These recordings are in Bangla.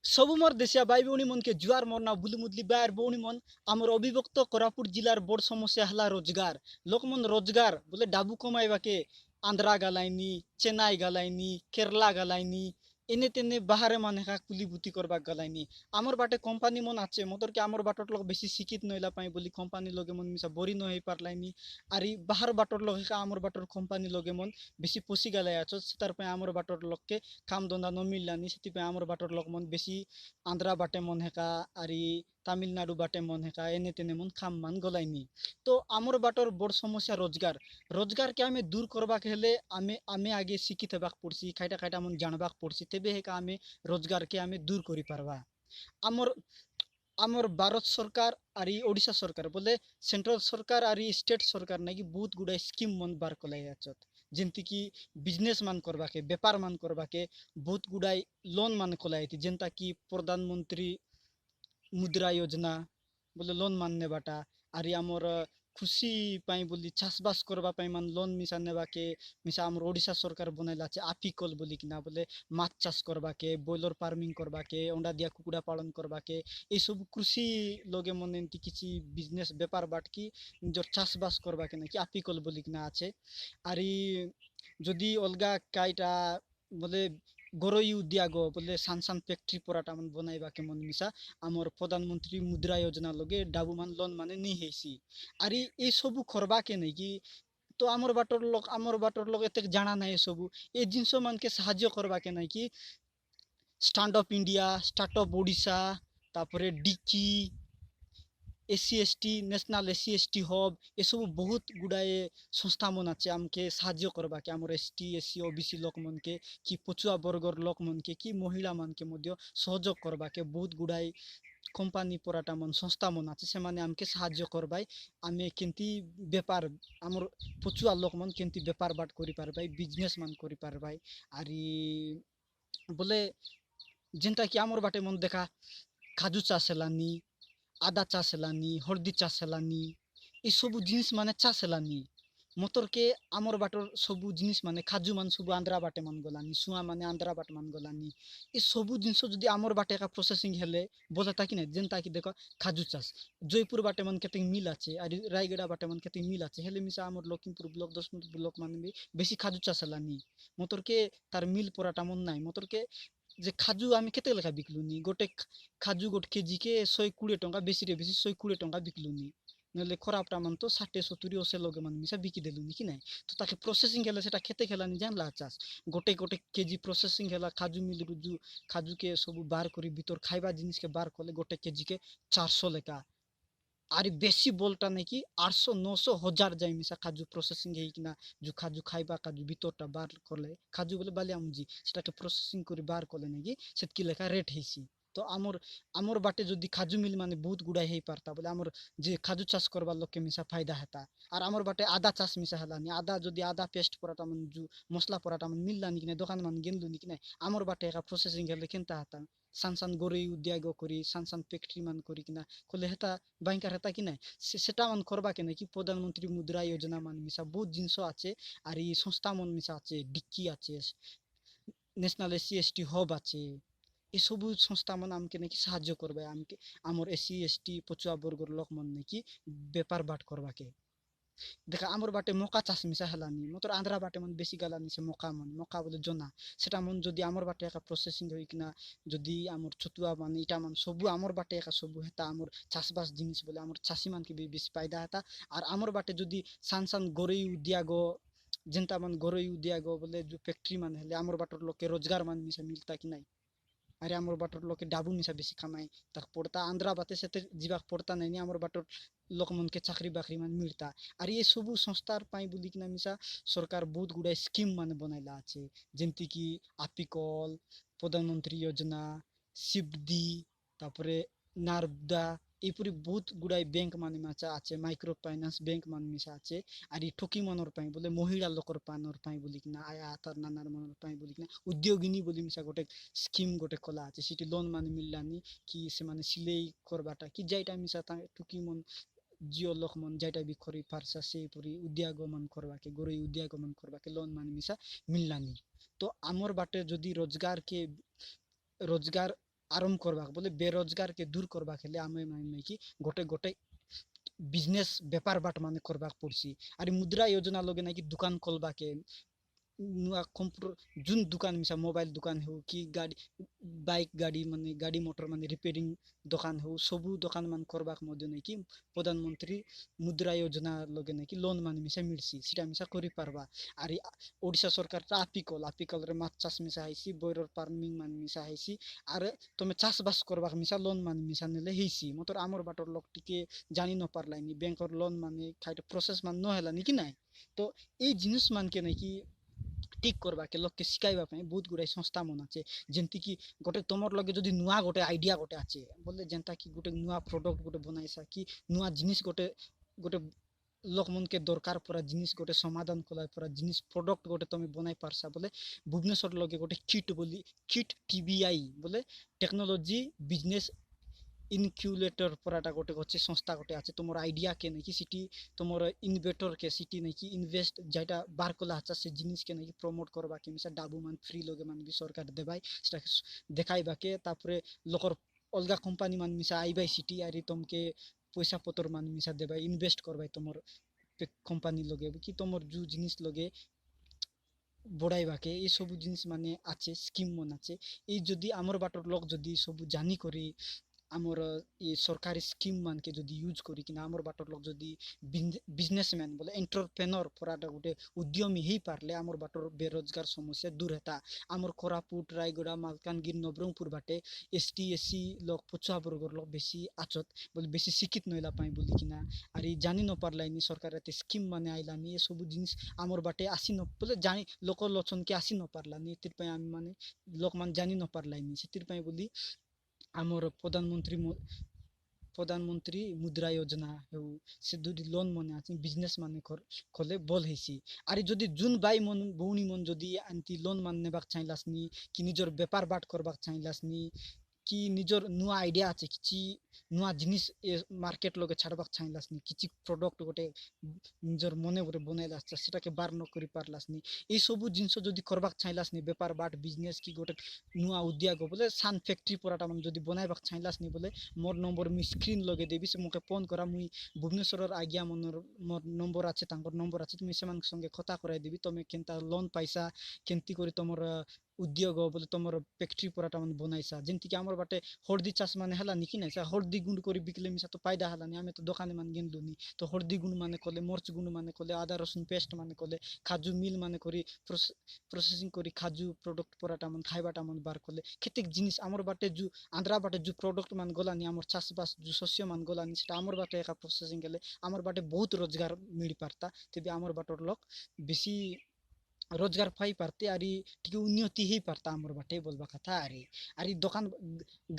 ସବୁ ମୋର ଦେଶିଆ ଭାଇ ଭଉଣୀ ମନକେ ଜୁଆର ମୋର ନା ବୁଲି ମୁଦଲି ବାୟାର ଭଉଣୀ ମନ ଆମର ଅବିଭକ୍ତ କୋରାପୁଟ ଜିଲ୍ଲାର ବଡ଼ ସମସ୍ୟା ହେଲା ରୋଜଗାର ଲୋକମନ ରୋଜଗାର ବୋଲେ ଡାବୁ କମାଇବାକେ ଆନ୍ଧ୍ରା ଗଲାଇନି ଚେନ୍ନାଇ ଗଲାଇନି କେରଲା ଗଲାଇନି এনে তেনে বাহারে মানে কুলি বুতি করবা গলাইনি আমার বাটে কোম্পানি মন আছে মতর কি আমার বাটর লোক বেশি শিক্ষিত নইলা পাই বলি কোম্পানি লগে মন মিশা বরি নই পারলাইনি আর বাহার বাটর লগে আমার বাটর কোম্পানি লগে মন বেশি পশি গেলাই আছো তার পাই আমার বাটর লোককে কাম ধন্দা ন মিললানি সেপাই আমার বাটর লোক মন বেশি আন্ধ্রা বাটে মন হেকা আর তামিলনাড়ু বাটে মন হেকা এনে তেনে মন খাম মান গলাইনি তো আমার বাটর বড় সমস্যা রোজগার রোজগার কে আমি দূর করবাকে হেলে আমি আগে শিক্ষিত হবাক পড়ছি খাইটা খাইটা মন জানবাক পড়ছি তেবে হেকা আমি রোজগার কে আমি দূর করি পারবা আমার আমার ভারত সরকার আর ওড়িশা সরকার বলে সেন্ট্রাল সরকার আর স্টেট সরকার নাকি বহুত গুড়াই স্কিম মন বার কলাই আছত যেমতি কি বিজনেস মান করবাকে বেপার মান করবাকে বহুত গুড়াই লোন মান কলাই যেনতা কি প্রধানমন্ত্রী মুদ্রা योजना बोले लोन मान नेबाटा आरि आमर खुशी पाई बोली चाषबास करबा पाई मान लोन मिसा नेबाके मिसा आमर ओडिशा सरकार बनाइला আছে আপিকল বলি কিনা বলে মাছ চাষ করবাকে বয়লার ফার্মিং করবাকে অন্ডা দিয়া কুকুড়া পালন করবাকে এই সব কৃষি লগে মনে এমতি কিছু বিজনেস ব্যাপার বাটকি নিজের চাষবাস করবাকে নাকি আপিকল বলি কিনা আছে আরি যদি অলগা কাইটা বলে গরই উদ্যাগ বলে সান সান ফ্যাক্টরি পরাটা মান বনাইবাকে মন মিশা আমার প্রধানমন্ত্রী মুদ্রা যোজনা লগে ডাবু মান লোন মানে নি হেসি আরি এই সবু করবাকে নাই কি তো আমার বাটর লোক এতে জানা নাই এসবু এই জিনিস মানকে সাহায্য করবাকে নাই কি stand of India start of Odisha তারপরে ডিকি SC ST national SC ST hub এসবু বহুত গুড়াଏ সংস্থা মন আছে আমকে সাহায্য করবাকে আমার এসটি এসসি ওবিসি লোক মনকে কি পছুয়া বর্গর লোক মনকে কি মহিলা মানকে মধ্য সহযোগ করবাকে বহুত গুড়াই কোম্পানি পরাটা মন সংস্থা মন আছে সেমানে আমকে সাহায্য করবাই আমি কেমতি বেপার আমার পছুয়া লোক মন কেমতি বেপার বাট করি পারবাই বিজনেস মান করি পারবাই আরি বলে যেনটা কি আমার বাটে মন দেখা কাজু চাষ হেলানি আদা চাষ হেলানি হলদি চাষ হেলানি এই সবু জিনিস মানে চাষ হেলানি মতরকে আমার বাটর সবু জিনিস মানে খাজু মান সবু আন্ধ্রা বাটে মান গলানি সুয়া মানে আন্ধ্রা বাট মান গলানি এই সবু জিনিস যদি আমার বাটে একা প্রসেসিং হেলে বোঝা তাকি না যেন তাকি দেখো খাজু চাষ জয়পুর বাটে মান কেতে মিল আছে আর রায়গড়া বাটে মান কেতে মিল আছে হেলে মিশা আমার লক্ষিমপুর ব্লক 10 ব্লক মানে বেশি খাজু চাষ হেলানি মতরকে তার মিল পরাটা মন নাই মতরকে যে খাজু আমি কেতে লেখা বিকলুনি গোটে খাজু গোটে কেজি কে 120 টঙ্কা বেশি রে বেশি 120 টঙ্কা বিকলুনি নইলে খরাপটা মান তো 60 70 80 লগে মান মিশা বিকি দেলুনি কি নাই তো তাকে প্রসেসিং হেলে সেটা খেতে খেলানি জানলা চাষ গোটে গোটে কেজি প্রসেসিং হেলা খাজু মিল রুজু খাজু কে সবু বার করি ভিতর খাইবা জিনিস কে বার করলে গোটে কেজি কে 400 লেখা আর বেশি বলটা নাকি 800 900 হাজার যায় মিশা খাজু প্রসেসিং ହେଇକିନା ଯୋଉ ଖାଜୁ ଖାଇବା କାଜୁ ଭିତରଟା ବାର କଲେ ଖାଜୁ ବୋଲେ ବାଲିଆ ମଞ୍ଜି ସେଟାକେ ପ୍ରସେସିଂ କରି ବାର କଲେ ନାକି ସେତକି ଲେଖା ରେଟ୍ ହେଇସି ତ ଆମର ବାଟେ ଯଦି ଖାଜୁ ମିଲ୍ ମାନେ ବହୁତ ଗୁଡାଏ ହେଇ ପାରତା ବୋଲେ ଆମର ଯେ ଖାଜୁ ଚାଷ କରବା ଲୋକେ ମିଶା फायदा ହେତା আর আমার বাটে আদা চাষ মিশা হেলানি আদা যদি আদা পেস্ট পরাটা মানে जो মশলা পরাটা মানে মিললানি কিনা দোকান মানে গেনলুনি কিনা আমার বাটে একা প্রসেসিং হেলে কেনতা হেতা সান সান গরই উদ্যোগ করি সান সান ফ্যাক্টরি মান করি কিনা কলে হেতা ব্যাংকার হেতা কি নাই সেটা মান করবা কে নাকি প্রধানমন্ত্রী মুদ্রা যোজনা মান মিশা বহুত জিনিস আছে আর এই সংস্থা মন মিশা আছে ডিক্কি আছে ন্যাশনাল এসসি এসটি হব আছে এসবু সংস্থা মান আমকে নাকি সাহায্য করবে আমকে আমার এসসি এসটি পছুয়া বর্গর লোক মন নাকি বেপার বাট করবাকে দেখা আমার বাটে মকা চাষ মিশা হেলানি মতর আন্ধ্রা বাটে মন বেশি গালানি সে মকা মন মকা বলে জনা সেটা মন যদি আমার বাটে একা প্রসেসিং হই কিনা যদি আমার ছতুয়া মানে ইটা মান সবু আমার বাটে একা সবু হেতা আমার চাষবাস জিনিস বলে আমার চাষি মানকে বেশি ফায়দা হেতা আর আমার বাটে যদি সান সান গরই উদ্যাগ যেনতা মান গরই উদ্যাগ বলে যে ফ্যাক্টরি মান হেলে আমার বাটর লোকে রোজগার মান মিশা মিলতা কি নাই আরে আমার বাটর লোকে ডাবু মিশা বেশি কামাই তাক পড়তা আন্ধ্রা বাতে সেতে ଯିବାକୁ পড়তা নাই আমার বাটর ଲୋକମାନକେ ଚାକିରି ବାକିରି ମାନେ ମିଳତା ଆର୍ ଏ ସବୁ ସଂସ୍ଥାର ପାଇଁ ବୁଲିକିନା ମିଶା ସରକାର ବହୁତ ଗୁଡ଼ାଏ ସ୍କିମ୍ ମାନେ ବନାଇଲା ଅଛି ଯେମିତି କି ଆପିକଲ ପ୍ରଧାନମନ୍ତ୍ରୀ ଯୋଜନା ସିବଡି ତାପରେ ନାରଦା ଏପରି ବହୁତ ଗୁଡ଼ାଏ ବ୍ୟାଙ୍କ ମାନେ ମିଶା আছে মাইক্রো ফাইনান্স ব্যাংক মানে মিশা আছে আর এই ঠকি মনর ପାଇଁ ବୋଲେ মহিলা ଲୋକর পানর ପାଇଁ ବୋଲିକିନା ଆୟା ତାର ନାନାର ମନର ପାଇଁ ବୋଲିକିନା ଉଦ୍ୟୋଗିନୀ ବୋଲି ମିଶା ଗୋଟେ ସ୍କିମ୍ ଗୋଟେ କଲା ଅଛି ସେଠି ଲୋନ୍ ମାନେ ମିଳିଲାନି କି ସେମାନେ ସିଲେଇ କରବାଟା କି ଯାଇଟା ମିଶା ତାଙ୍କ ଠୁକି ମନ ଝିଅ ଲୋକ ମନ ଯାଇଟା ବି କରି ପାରସା ସେପରି ଉଦ୍ୟାଗ ମାନ କରବାକେ ଗୋରଇ ଉଦ୍ୟାଗ ମାନ କରବାକେ ଲୋନ୍ ମାନେ ମିଶା ମିଳିଲାନି ତ ଆମର ବାଟେ ଯଦି ରୋଜଗାର କେ ରୋଜଗାର ଆରମ୍ଭ କରବା ବୋଲେ ବେରୋଜଗାର କେ ଦୂର କରବା ହେଲେ ଆମେ ମାନେ କି ଗୋଟେ ଗୋଟେ ବିଜନେସ୍ ବେପାର ବାଟ ମାନେ କରବାକୁ ପଡୁଛି ଆରି ମୁଦ୍ରା ଯୋଜନା ଲगे ନାଇଁ କି ଦୁକାନ ଖୋଲବା କେ ନୂଆ କମ୍ପ୍ୟୁଟର ଜୁନ ଦୁକାନ ମିଶା ମୋବାଇଲ ଦୁକାନ ହେଉ କି ଗାଡ଼ି ବାଇକ୍ ଗାଡ଼ି ମାନେ ଗାଡ଼ି ମଟର ମାନେ ରିପେୟାରିଂ ଦୋକାନ ହେଉ ସବୁ ଦୋକାନ ମାନ କରବାକୁ ମଧ୍ୟ ନେଇକି ପ୍ରଧାନମନ୍ତ୍ରୀ ମୁଦ୍ରା ଯୋଜନା ଲगे ନାଇଁ କି ଲୋନ ମାନେ ମିଶା ମିଳସି ସେଟା ମିଶା କରିପାରବା ଆରି ଓଡ଼ିଶା ସରକାର ଆपिକଲରେ ମାଛ ଚାଷ ମିଶା ହେଇସି ବୟରର ଫାର୍ମିଂ ମାନେ ମିଶା ହେଇସି ଆରେ ତମେ ଚାଷ ବାସ କରବାକୁ ମିଶା ଲୋନ ମାନେ ମିଶା ନେଲେ ହେଇସି ମତର ଆମର ବାଟର ଲୋକ ଟିକେ ଜାଣି ନ ପାରଲାନି ବ୍ୟାଙ୍କର ଲୋନ ମାନେ ଖାଇଟେ ପ୍ରୋସେସ ମାନେ ନ ହେଲାନି କି ନାଇଁ ତ ଏଇ ଜିନିଷ ମାନକେ ନାଇଁ କି ଠିକ करवा के लोग के शिखाइबा ପାଇଁ बहुत गुड़ाई संस्था मन अच्छे जेमती कि गोटे तुमर लगे जदि नुआ गोटे आइडिया गोटे अच्छे बोले जेनता कि गोटे नुआ प्रोडक्ट गोटे बनाइसा कि नुआ जिनिस गोटे गोटे लोक मन के दरकार पूरा जिनिस गोटे समाधान कला पूरा जिनिस प्रोडक्ट गोटे तुम बनाई पारसा बोले भुवनेश्वर लगे गोटे किट बोली किट टीबीआई बोले टेक्नोलॉजी बिजनेस इनक्यूलेटर पराटा गोटे अच्छे संस्था गोटे अच्छे तुम आइडिया के नहीं कि सिटी तुम इन्वेटर के सिटी नहीं कि इन्वेस्ट जाटा बार कला अच्छा से जिनिस के नहीं कि प्रमोट करवा के मिसा डाबू मान फ्री लगे मान भी सरकार देवाई देखाइबा के तापरे लोकर अलगा कंपनी मान मिसा आईबाई सिटी आरी तुमके पैसा पतर मान मिसा देवाई इन्वेस्ट करवाई तुमर कंपनी लगे कि तुमर जो जिनिस लगे बड़ाइबा के ये सब जिनिस माने अच्छे स्कीम मन अच्छे ये जदि आमर बाटर लोग जदि सब जानी करी आमर ये सरकारी स्कीम मान के जदि यूज करी कि आमर बाटर लोग जदि बिजनेसमैन बोले एंटरप्रेन्योर पराटा गोटे उद्यमी ही पारले आमर बाटर बेरोजगार समस्या दूर हेता आमर कोरापुट रायगड़ा मालकानगिरी नवरंगपुर बाटे एसटी एससी लोग पछुआ वर्गर लोग बेसी आचत बोले बेसी शिक्षित नहला पाई बोली किना आरी जानी न पारलानी सरकार एते स्कीम माने आइलानी ये सब जिनिस आमर बाटे आसी न बोले जानी लोक लोचन के आसी न पारलानी एतिर पय आम माने लोक मान जानी न पारलानी सेतिर पय बोली आमर प्रधानमंत्री मुद्रा योजना हेउ से दुदी लोन मने आछि बिजनेस माने खोले बोल हेसी आरे जदि जुन बाई मन बौनी मन जदि आंती लोन मान नेबाक चाहलासनी कि निजर व्यापार बाट करबाक चाहलासनी कि निजर नुआ आइडिया আছে किछि नुआ जिनिस ए मार्केट लगे छाड़बाक चाहलासनी किछि प्रोडक्ट गोटे निजर मने गोटे बनाइलास सेटाके बार न करि पारलासनी ए सब जिनिस जदि करबाक चाहलासनी व्यापार बाट बिजनेस की गोटे नुआ उद्योग बोले सान फैक्ट्री पराटा मन जदि बनाइबाक चाहलासनी बोले मोर नंबर मुई स्क्रीन लगे देबी से मोके फोन करा मुई भुवनेश्वर आज्ञा मनर मोर नंबर আছে तांकर नंबर আছে तुम सेमान संगे खता कराई देबी तमे केनता लोन पैसा केनती करी तमर उद्योग बोले तुमर फैक्ट्री पराटा मन बनाइसा जेमती कि आमर बाटे हरदी चाष माने हलानी कि नाइसा हरदी गुंड करी बिकले मिसा तो फायदा हलानी आमे तो दुकाने मान गेनलुनी तो हरदी गुंड माने कले मर्च गुंड माने कले आदा रसुन पेस्ट माने कले खाजू मिल माने करी प्रोसेसिंग करी खाजू प्रोडक्ट पराटा मन खाइबाटा मन बार कले केतेक जिनिस आमर बाटे जो आंध्रा बाटे जो प्रोडक्ट मान गलानी आमर चाष बास जो शस्य मान गलानी सेटा आमर बाटे एका प्रोसेसिंग केले आमर बाटे बहुत रोजगार मिली पारता तेबे आमर बाटर लोक बेसी रोजगार पाई पारते आरी टिके उन्नति ही पारता आमर बाटे बोलबा कथा आरी आरी दुकान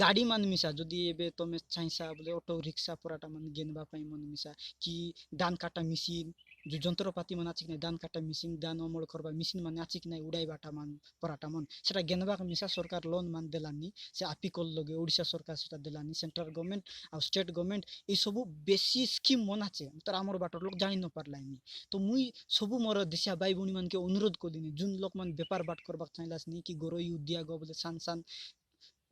गाड़ी मान मिसा जदि एबे तमे चाइसा बोले ऑटो रिक्शा पराटा मन गेनबा पाई मन मिसा कि धान काटा मेसिन जो যন্ত্রপাতি মান আছে কি ধান কাটা মেশিন ধান অমল করবা মেশিন মানে আছে কি নাই উড়াই বাটা মান পরাটা মান সেটা গেনবা মিশা সরকার লোন মান দেলানি সে আপিকল লগে ওড়িশা সরকার সেটা দেলানি সেন্ট্রাল গভর্নমেন্ট আর স্টেট গভর্নমেন্ট এই সব বেশি স্কিম মন আছে তার আমার বাটর লোক জানি ন পারলাইনি তো মুই সবু মোর দেশিয়া ভাই ভଉଣୀ মানকে অনুরোধ কলিনি জুন লোক মান বেপার বাট করবাক চাইলাসনি কি গরই উদ্যোগ বলে সান সান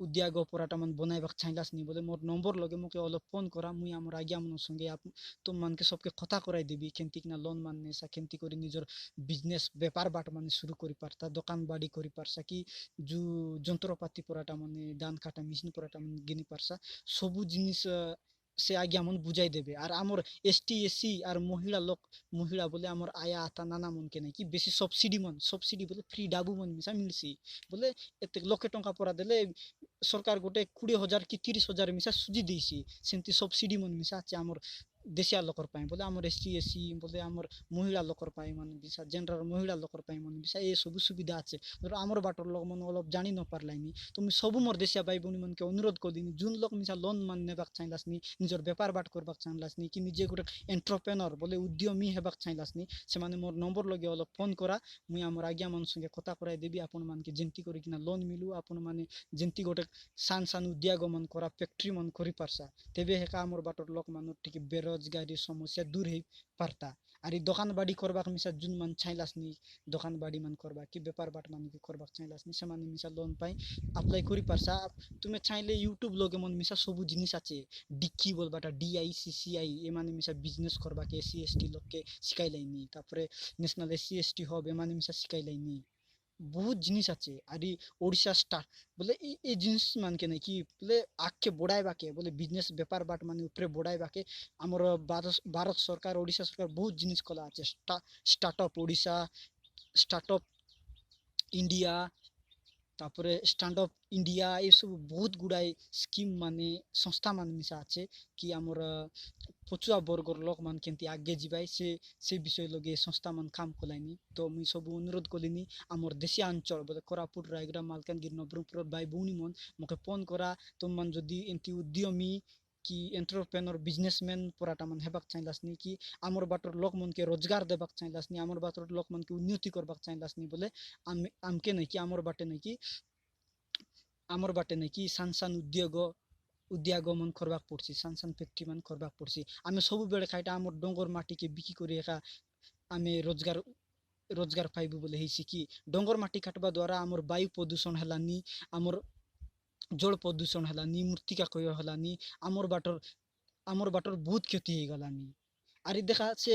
उद्योग पराटा मन बनाइबाक चाहलासनी बोले मोर नंबर लगे मोके अलग फोन करा मुई आमर आज्ञा मन संगे आप तुम मान के सबके कथा कराई देबी केंती किना लोन मानने सा केंती करी निजर बिजनेस व्यापार बाट माने शुरू करी पारता दुकान बाड़ी करी पारसा कि जो যন্ত্রপাতি पराटा माने धान काटा मेशिन पराटा मन गिनी पारसा सबु जिनिस से आज्ञा मन बुझाई देबे और आमर एसटी एससी और महिला बोले आमर आया आता नाना मन के नहीं कि बेसी सब्सिडी बोले फ्री डाबू मन मिसा मिलसी बोले एते लक्षे टंका परा देले सरकार गोटे 20,000 कि 30,000 मिसा सुजी देसी सेमती सब्सिडी मन मिसा আছে आमर देशिया लोकर पाई बोले आमर एसटी एससी बोले आमर महिला लोकर पाई मन बिसा जनरल महिला लोकर पाई मन बिसा ए सब सुविधा আছে ধর आमर बाटर लोग मन অলপ জানি ন পারলাইনি তুমি সবু মোর দেশিয়া ভাই ভଉଣୀ मन के अनुरोध কদিনি জুন লোক মিসা লোন মান নেবাক চাইলাসনি নিজর ব্যাপার বাট করবাক চাইলাসনি कि निजे गोटे एंटरप्रेन्योर बोले उद्यमी हेबाक चाइलासनी से माने मोर नंबर लगे अलग फोन करा मुई आमर आज्ञा मन संगे कथा कराई देबी आपण मान के जेंती करी किना लोन मिलू आपण माने जेंती गोटे सान सान उद्योग मन करा फैक्ट्री मन करी पारसा तेबे हेका आमर बाटर लोक मानर टिके बेरोजगारी समस्या दूर हे पारता আর এই দোকান বাড়ি করবাক মিশা যোন মান চাইলাসনি দোকান বাড়ি মান করবা কি বেপার বাট মান করবাক চাইলাসনি সেমানে মিশা লোন পাই আপ্লাই করি পারছা। তুমি চাইলে ইউটিউব লগে মন মিশা সবু জিনিস আছে ডিকি বলবাটা ডিআইসিসিআই এমানে মিশা বিজনেস করবাকে এসসি এসটি লোককে শিখাইলাইনি, তারপরে ন্যাশনাল এসসি এসটি হবে এমানে মিশা শিখাইলাইনি। বহুত জিনিস আছে আর এই ওড়িশা স্টার বলে এই জিনিস মানকে নাই কি বলে আখকে বড়াইবাকে বলে বিজনেস ব্যাপার বাট মানে উপরে বড়াইবাকে আমার ভারত সরকার ওড়িশা সরকার বহুত জিনিস কলা আছে স্টার্টঅপ ওড়িশা, স্টার্টঅপ ইন্ডিয়া, তারপরে স্ট্যান্ড অফ ইন্ডিয়া এসব বহুত গুড়াই স্কিম মানে সংস্থা মানে মিশা আছে কি আমার পছুয়া বর্গর লোক মান কেমতি আগে যাবাই সে বিষয় লগে সংস্থা মান কাম কলাইনি। তো মুই সব অনুরোধ কলিনি আমার দেশীয় অঞ্চল বলে কোরাপুট রায়গড়া মালকানগিরি নবরঙ্গপুর ভাই ভৌণী মন মোকে ফোন করা তোমান যদি এমতি উদ্যমী কি এন্টারপ্রেনর বিজনেসম্যান পড়াটা মান হেবাক চাইলাসনি কি আমার বাটর লোক মনকে রোজগার দেবাক চাইলাসনি আমার বাটর লোক মনকে উন্নতি করবাক চাইলাসনি বলে আমি আমকে নাকি আমার বাটে নাকি সান উদ্যোগমন করবাক পড়ছি সান ফ্যাক্টরি মান করবাক পড়ছি। আমি ସବୁବେଳେ খাইটা আমার ডঙ্গর মাটিকে বিক্রি করে একা আমি ରୋଜଗାର ପାଇବୁ ବୋଲି ହେଇଛି କି ଡଙ୍ଗର ମାଟି କାଟବା ଦ୍ୱାରା ଆମର ବାୟୁ ପ୍ରଦୂଷଣ ହେଲାନି, ଆମର ଜଳ ପ୍ରଦୂଷଣ ହେଲାନି, ମୃତ୍ତିକା କ୍ଷୟ ହେଲାନି, ଆମର ବାଟର ବହୁତ କ୍ଷତି ହେଇଗଲାନି। আরে দেখা সে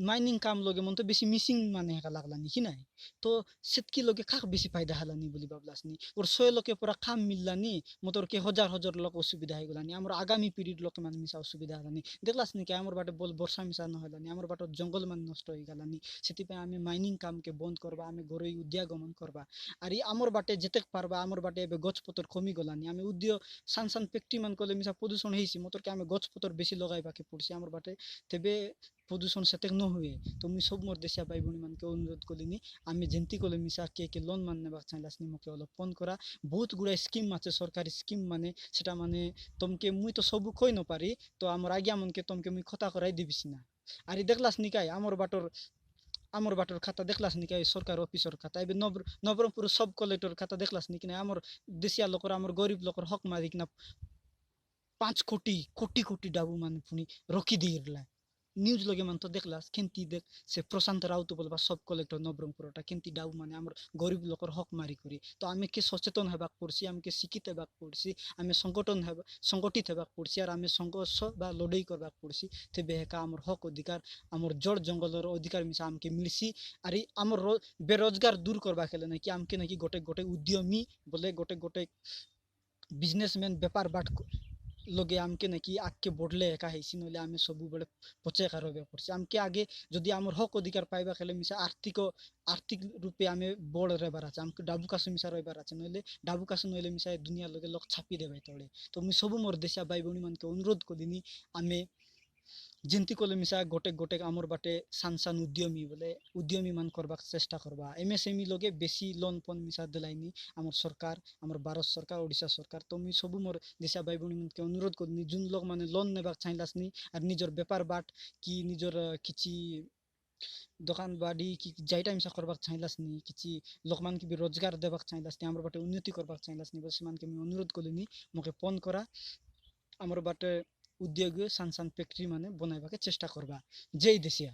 মাইনিং কাম লগে মন তো বেশি মিসিং মানে একা লাগলানি কি নাই, তো সেতকি লগে খাক বেশি ফায়দা হালানি বলি ভাবলাসনি ওর 100 লোকে পুরা কাম মিললানি মতর কে হাজার হাজার লোক অসুবিধা হয়ে গলানি আমার আগামী পিরিয়ড লোকে মানে মিশা অসুবিধা হলানি দেখলাসনি কি আমার বাটে বল বর্ষা মিশা ন হলানি আমার বাটর জঙ্গল মানে নষ্ট হয়ে গলানি সেতিপাই আমি মাইনিং কামকে বন্ধ করবা আমি ঘরোই উদ্যোগমন করবা। আর আমার বাটে যেতে পারবা আমার বাটে এবে গছপতর কমি গলানি আমি উদ্যোগ সান ফ্যাক্টরি মান কলে মিশা প্রদূষণ হয়েছি মতরকে আমি গছপতর বেশি লগাইবাকে পড়ছি আমার বাটে তেবে প্রদূষণ সেতে ন হুয়ে। তো মুই সব মোর দেশিয়া ভাই ভଉଣୀ মানকে অনুরোধ কলিনি আমি যেমতি কলে মিশা কে লোন মান নেবা চাইলাসনি মোকে অলপ ফোন করা বহুত গুড়াই স্কিম আছে সরকারি স্কিম মানে সেটা মানে তোমকে মুই তো সবু কই ন পারি তো আমার আজ্ঞা মনকে তোমকে মুই কথা করাই দিবিস না। আর দেখলাস নিকাই আমার বাটর খাতা দেখলাস নাকি সরকার অফিসর খাতা এবার নবরঙ্গপুর সব কলেক্টর খাতা দেখলাস নাকি না আমার দেশিয়া লোকর আমার গরিব লোকর হক মারি কিনা 5 কোটি কোটি কোটি ডাবু মানে পুনি রকি দিয়ে নিউজ লগে মান তো দেখলাস কেমতি দেখ সে প্রশান্ত রাউত বলবা সব কলেক্টর নবরঙ্গপুরটা কেমতি ডাউ মানে আমার গরিব লোকর হক মারি করি। তো আমি কে সচেতন হবাক পড়ছি আমি কে শিক্ষিত হবাক পড়ছি আমি সংগঠিত হবাক পড়ছি আর আমি সংঘর্ষ বা লড়াই করবাক পড়ছি তেবে হেকা আমার হক অধিকার আমার জড় জঙ্গলের অধিকার মিশা আমাকে মিলছি। আর এই আমার বেরোজগার দূর করবা খেলে নাকি আমাকে নাকি গোটে গোটে উদ্যমী বলে গোটে গোটে বিজনেসম্যান ব্যাপার বাট লগে আমকে নাকি আগকে বঢ়লে একা হয়েছি নইলে আমি ସବୁବେଳେ পচে একা রবে পড়ছি আমকে আগে যদি আমার হক অধিকার পাইবা খেলে মিশা আর্থিক রূপে আমি বড় রেবার আছে আমাকে ডাবু কাছে মিশা রইবার আছে নইলে ডাবু কাছে নইলে মিশা দুনিয়ার লগে লোক ছাপি দেবে তলে। তো মুই সবু মোর দেশিয়া ভাই ভଉଣୀ মানকে অনুরোধ করিনি আমি যেমতি কলে মিশা গোটে গোটে আমার বাটে সান উদ্যমী বলে উদ্যমী মান করবার চেষ্টা করবা এমএসএমই লগে বেশি লোন ফোন মিশা দিলাইনি আমার সরকার আমার ভারত সরকার ওড়িশা সরকার। তো মুই সবু মোর দেশা ভাই ভଉଣୀ মানকে অনুরোধ করিনি যোন লোক মানে লোন নেবার চাইলাসনি আর নিজের ব্যাপার বাট কি নিজের কিছু দোকান বাড়ি কি যাইটা মিশা করবার চাইলাসনি কিছু লোক মান কি রোজগার দেবার চাইলাসনি আমার বাটে উন্নতি করবার চাইলাসনি বলে সেমানকে আমি অনুরোধ করিনি মোকে ফোন করা আমার বাটে উদ্যোগ সান ফ্যাক্টরি মানে বনাইবাকে চেষ্টা করবা। যেই দেশিয়া।